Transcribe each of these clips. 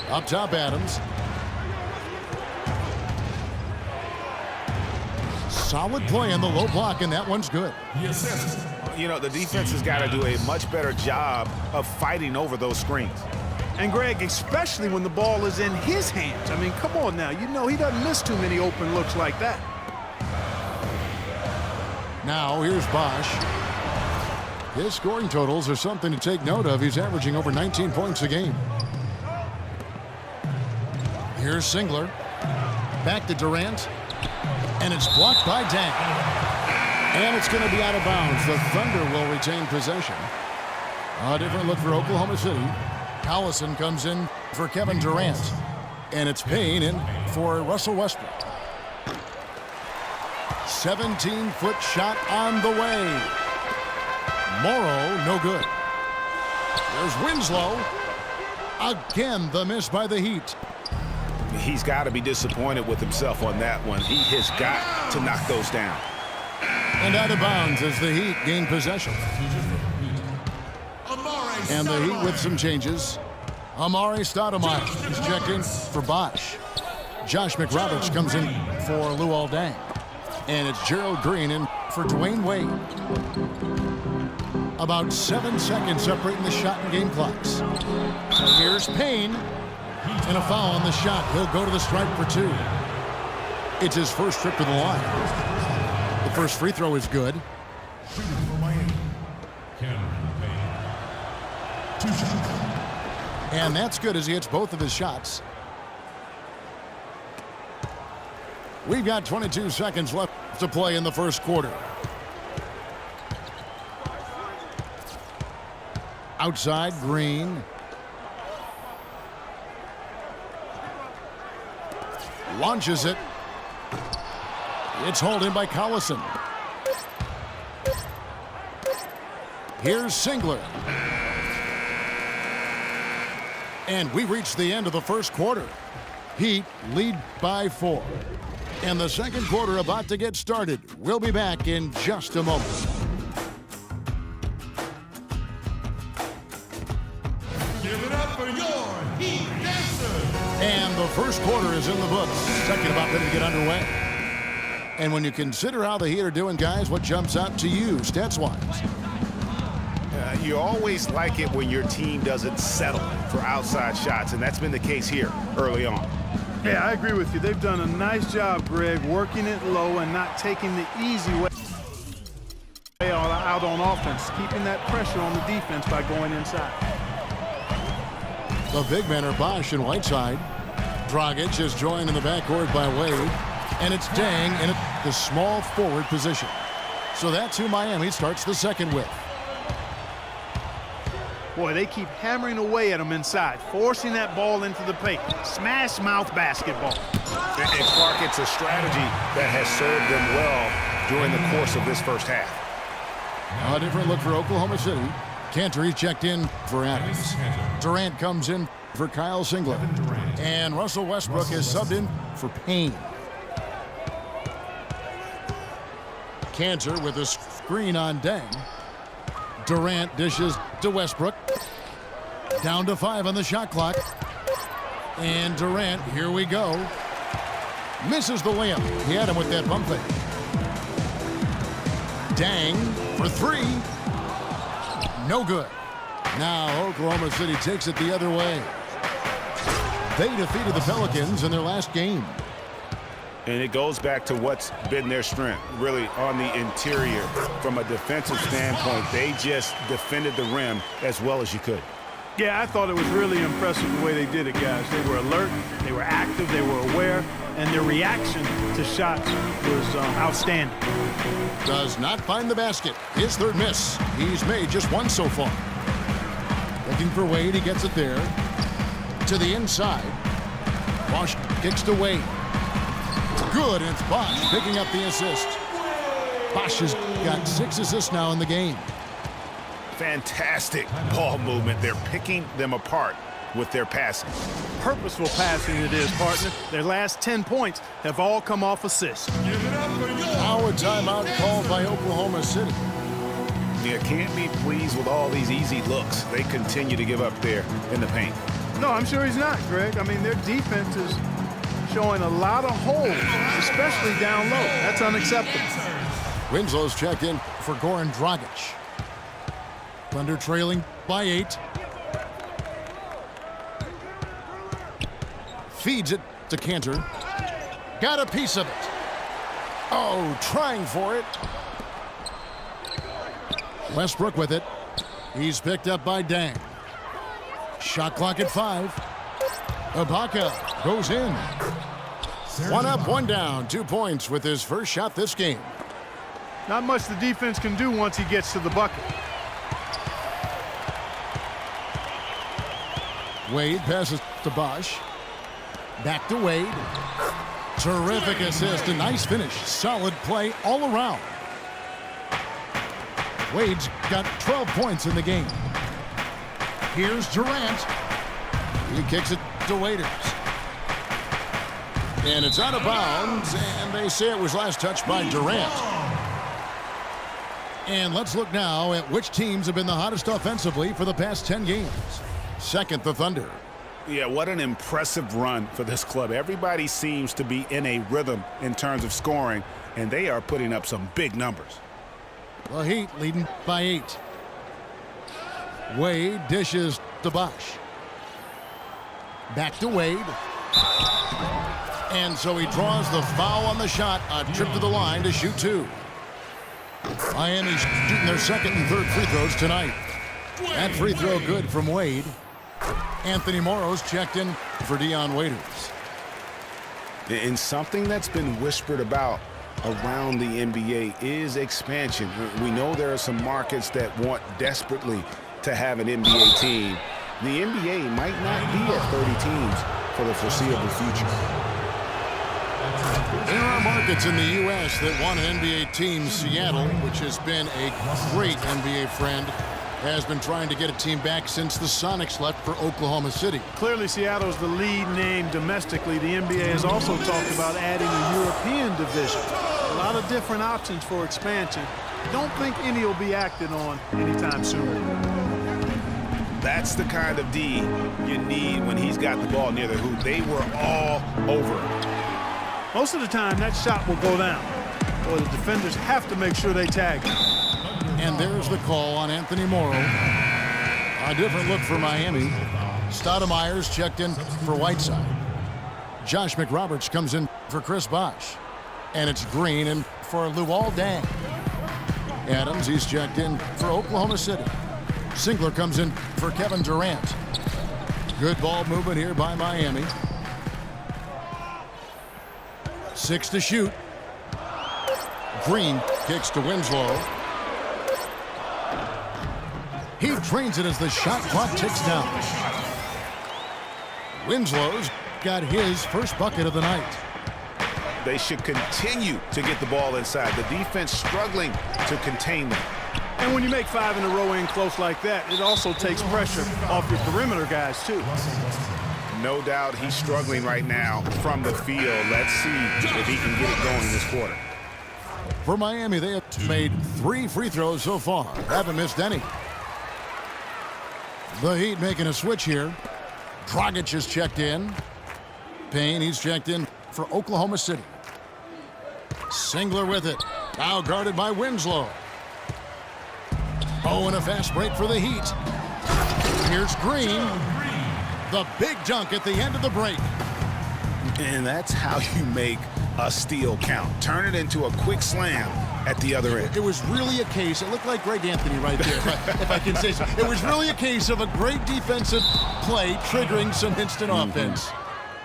Up top, Adams. Solid play in the low block, and that one's good. You know, the defense has got to do a much better job of fighting over those screens. And, Greg, especially when the ball is in his hands. I mean, come on now. You know he doesn't miss too many open looks like that. Now, here's Bosch. His scoring totals are something to take note of. He's averaging over 19 points a game. Here's Singler. Back to Durant. And it's blocked by Dang. And it's going to be out of bounds. The Thunder will retain possession. A different look for Oklahoma City. Collison comes in for Kevin Durant. And it's Payne in for Russell Westbrook. 17-foot shot on the way. Morrow, no good. There's Winslow. Again, the miss by the Heat. He's got to be disappointed with himself on that one. He has got to knock those down. And out of bounds as the Heat gain possession. And the Heat with some changes. Amari Stoudemire is checked in for Bosch. Josh McRoberts comes in for Luol Deng. And it's Gerald Green in for Dwayne Wade. About 7 seconds separating the shot and game clocks. Here's Payne. And a foul on the shot. He'll go to the stripe for 2. It's his first trip to the line. The first free throw is good. And that's good as he hits both of his shots. We've got 22 seconds left to play in the first quarter. Outside, Green. Launches it. It's hauled in by Collison. Here's Singler. And we reach the end of the first quarter. Heat lead by 4. And the second quarter about to get started. We'll be back in just a moment. Give it up for your Heat Dancers. And the first quarter is in the books. Second about ready to get underway. And when you consider how the Heat are doing, guys, what jumps out to you, stats-wise? You always like it when your team doesn't settle for outside shots, and that's been the case here early on. Yeah, I agree with you. They've done a nice job, Greg, working it low and not taking the easy way out on offense, keeping that pressure on the defense by going inside. The big men are Bosch and Whiteside. Dragic is joined in the backcourt by Wade. And it's Deng in the small forward position. So that's who Miami starts the second with. Boy, they keep hammering away at them inside, forcing that ball into the paint. Smash mouth basketball. And Clark, it's a strategy that has served them well during the course of this first half. A different look for Oklahoma City. Cantor, he's checked in for Adams. Durant comes in for Kyle Singler. And Russell Westbrook is subbed in for Payne. Cantor with a screen on Deng. Durant dishes to Westbrook. Down to 5 on the shot clock. And Durant, here we go. Misses the layup. He had him with that bump fake. Deng for 3. No good. Now Oklahoma City takes it the other way. They defeated the Pelicans in their last game. And it goes back to what's been their strength, really on the interior. From a defensive standpoint, they just defended the rim as well as you could. Yeah, I thought it was really impressive the way they did it, guys. They were alert, they were active, they were aware, and their reaction to shots was outstanding. Does not find the basket. His third miss. He's made just 1 so far. Looking for Wade, he gets it there. To the inside. Bosch kicks to Wade. Good, and it's Bosch picking up the assist. Bosch has got 6 assists now in the game. Fantastic ball movement. They're picking them apart with their passing. Purposeful passing it is, partner. Their last 10 points have all come off assists. Give it up for your Now a timeout called by Oklahoma City. You can't be pleased with all these easy looks they continue to give up there in the paint. No, I'm sure he's not, Greg. I mean, their defense is showing a lot of holes, especially down low. That's unacceptable. Winslow's checked in for Goran Dragic. Thunder trailing by 8. Feeds it to Cantor. Got a piece of it. Oh, trying for it. Westbrook with it. He's picked up by Dang. Shot clock at 5. Ibaka goes in. 1 up, 1 down. 2 points with his first shot this game. Not much the defense can do once he gets to the bucket. Wade passes to Bosch. Back to Wade. Terrific assist. A nice finish. Solid play all around. Wade's got 12 points in the game. Here's Durant. He kicks it to Waiters. And it's out of bounds, and they say it was last touched by Durant. And let's look now at which teams have been the hottest offensively for the past 10 games. Second, the Thunder. Yeah, what an impressive run for this club. Everybody seems to be in a rhythm in terms of scoring, and they are putting up some big numbers. The Heat leading by 8. Wade dishes to Bosch. Back to Wade. And so he draws the foul on the shot. A trip to the line to shoot 2. Miami's shooting their second and third free throws tonight. That free throw good from Wade. Anthony Morrow's checked in for Dion Waiters. And something that's been whispered about around the NBA is expansion. We know there are some markets that want desperately to have an NBA team. The NBA might not be at 30 teams for the foreseeable future. There are markets in the U.S. that want an NBA team. Seattle, which has been a great NBA friend, has been trying to get a team back since the Sonics left for Oklahoma City. Clearly, Seattle's the lead name domestically. The NBA has also talked about adding a European division. A lot of different options for expansion. Don't think any will be acted on anytime soon. That's the kind of D you need when he's got the ball near the hoop. They were all over it. Most of the time, that shot will go down. Or the defenders have to make sure they tag him. And there's the call on Anthony Morrow. A different look for Miami. Stoudemire's checked in for Whiteside. Josh McRoberts comes in for Chris Bosh. And it's Green in for Luol Deng. Adams, he's checked in for Oklahoma City. Singler comes in for Kevin Durant. Good ball movement here by Miami. 6 to shoot. Green kicks to Winslow. He drains it as the shot clock ticks down. Winslow's got his first bucket of the night. They should continue to get the ball inside. The defense struggling to contain them. And when you make 5 in a row in close like that, it also takes pressure off your perimeter guys, too. No doubt he's struggling right now from the field. Let's see if he can get it going this quarter. For Miami, they have made 3 free throws so far. Haven't missed any. The Heat making a switch here. Dragic is checked in. Payne, he's checked in for Oklahoma City. Singler with it. Now guarded by Winslow. Oh, and a fast break for the Heat. Here's Green. The big dunk at the end of the break. And that's how you make a steal count. Turn it into a quick slam at the other end. It was really a case, it looked like Greg Anthony right there, if I can say so. It was really a case of a great defensive play triggering some instant offense.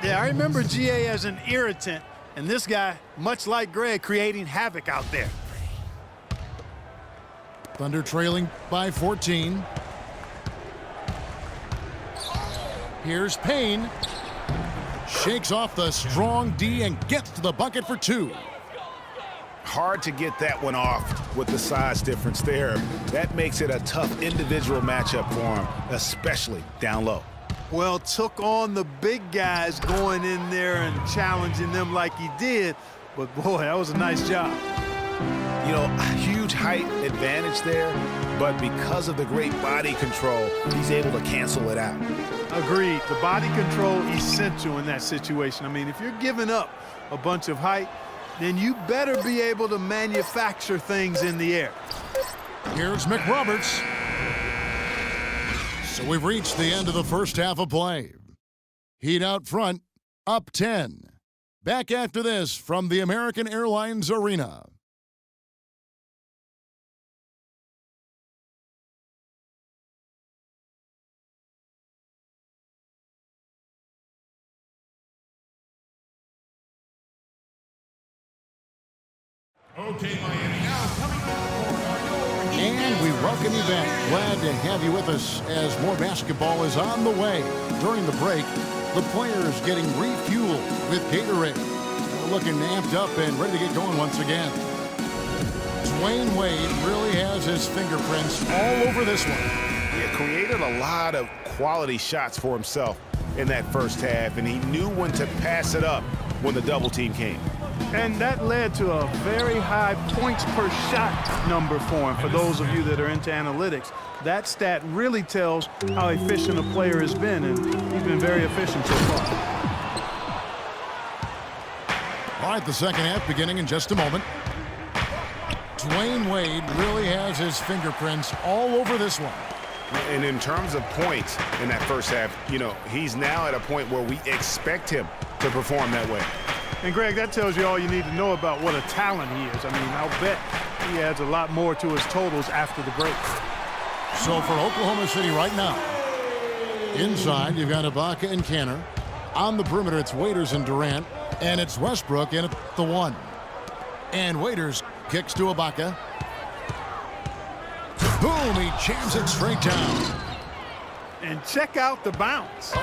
Yeah, I remember GA as an irritant, and this guy, much like Greg, creating havoc out there. Thunder trailing by 14. Here's Payne. Shakes off the strong D and gets to the bucket for 2. Hard to get that one off with the size difference there. That makes it a tough individual matchup for him, especially down low. Well, took on the big guys going in there and challenging them like he did. But, boy, that was a nice job. You know, a huge height advantage there, but because of the great body control, he's able to cancel it out. Agreed. The body control essential in that situation. I mean, if you're giving up a bunch of height, then you better be able to manufacture things in the air. Here's McRoberts. So we've reached the end of the first half of play. Heat out front, up 10. Back after this from the American Airlines Arena. Okay, Miami, now coming on board are your Heat And we welcome you back. Glad to have you with us as more basketball is on the way. During the break, the players getting refueled with Gatorade. They're looking amped up and ready to get going once again. Dwayne Wade really has his fingerprints all over this one. He created a lot of quality shots for himself in that first half, and he knew when to pass it up when the double team came. And that led to a very high points per shot number for him. For those of you that are into analytics, that stat really tells how efficient a player has been, and he's been very efficient so far. All right, the second half beginning in just a moment. Dwayne Wade really has his fingerprints all over this one. And in terms of points in that first half, you know, he's now at a point where we expect him to perform that way. And, Greg, that tells you all you need to know about what a talent he is. I mean, I'll bet he adds a lot more to his totals after the break. So for Oklahoma City right now, inside you've got Ibaka and Kanter. On the perimeter, it's Waiters and Durant. And it's Westbrook in at the 1. And Waiters kicks to Ibaka. Boom, he jams it straight down. And check out the bounce.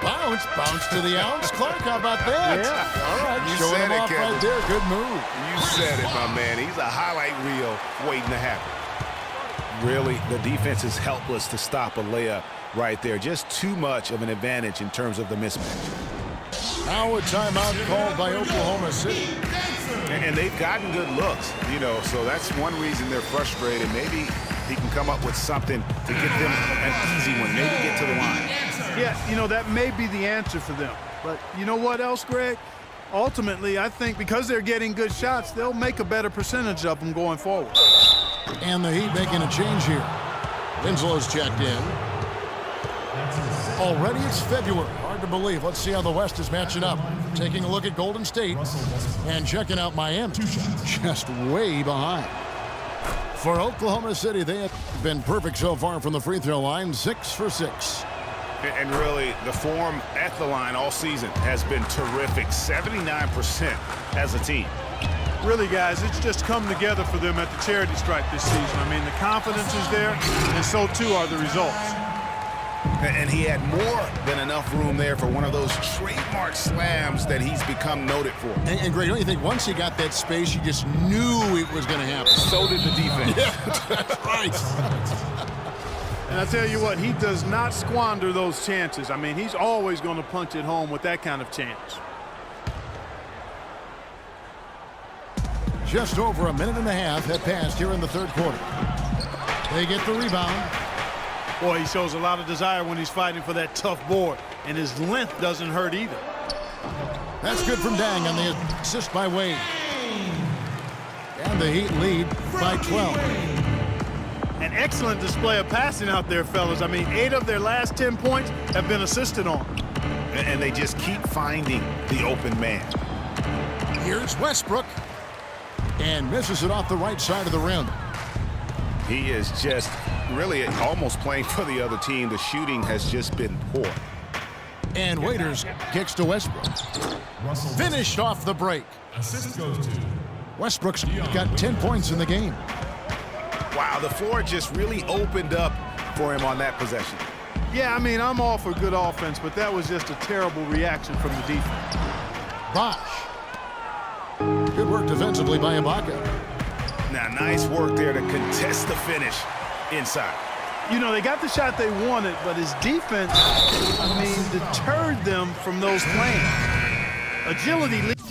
Bounce to the ounce. Clark, how about that? Yeah. All right, You showing said him it, off Kevin. right there. Good move. You said it, my man. He's a highlight reel waiting to happen. Really, the defense is helpless to stop a layup right there. Just too much of an advantage in terms of the mismatch. Now a timeout called by Oklahoma City. And they've gotten good looks, you know, so that's one reason they're frustrated. Maybe he can come up with something to get them an easy one, maybe get to the line. Yeah, you know, that may be the answer for them. But you know what else, Greg? Ultimately, I think because they're getting good shots, they'll make a better percentage of them going forward. And the Heat making a change here. Winslow's checked in. Already it's February. Hard to believe. Let's see how the West is matching up. Taking a look at Golden State and checking out Miami. Just way behind. For Oklahoma City, they have been perfect so far from the free throw line. 6 for 6. And really, the form at the line all season has been terrific. 79% as a team. Really, guys, it's just come together for them at the charity stripe this season. I mean, the confidence is there, and so too are the results. And he had more than enough room there for one of those trademark slams that he's become noted for. And Greg, don't you think once he got that space, you just knew it was going to happen? So did the defense. Yeah, that's right. And I tell you what, he does not squander those chances. I mean, he's always going to punch it home with that kind of chance. Just over a minute and a half have passed here in the third quarter. They get the rebound. Boy, he shows a lot of desire when he's fighting for that tough board, and his length doesn't hurt either. That's good from Dang on the assist by Wade. And the Heat lead by 12. An excellent display of passing out there, fellas. I mean, 8 of their last 10 points have been assisted on. And they just keep finding the open man. Here's Westbrook. And misses it off the right side of the rim. He is just really almost playing for the other team. The shooting has just been poor. And Waiters kicks to Westbrook. Finished off the break. Assist goes to Westbrook's got 10 points in the game. Wow, the floor just really opened up for him on that possession. Yeah, I mean, I'm all for good offense, but that was just a terrible reaction from the defense. Bosh. Good work defensively by Ibaka. Now, nice work there to contest the finish inside. You know, they got the shot they wanted, but his defense, I mean, deterred them from those plays. Agility leads.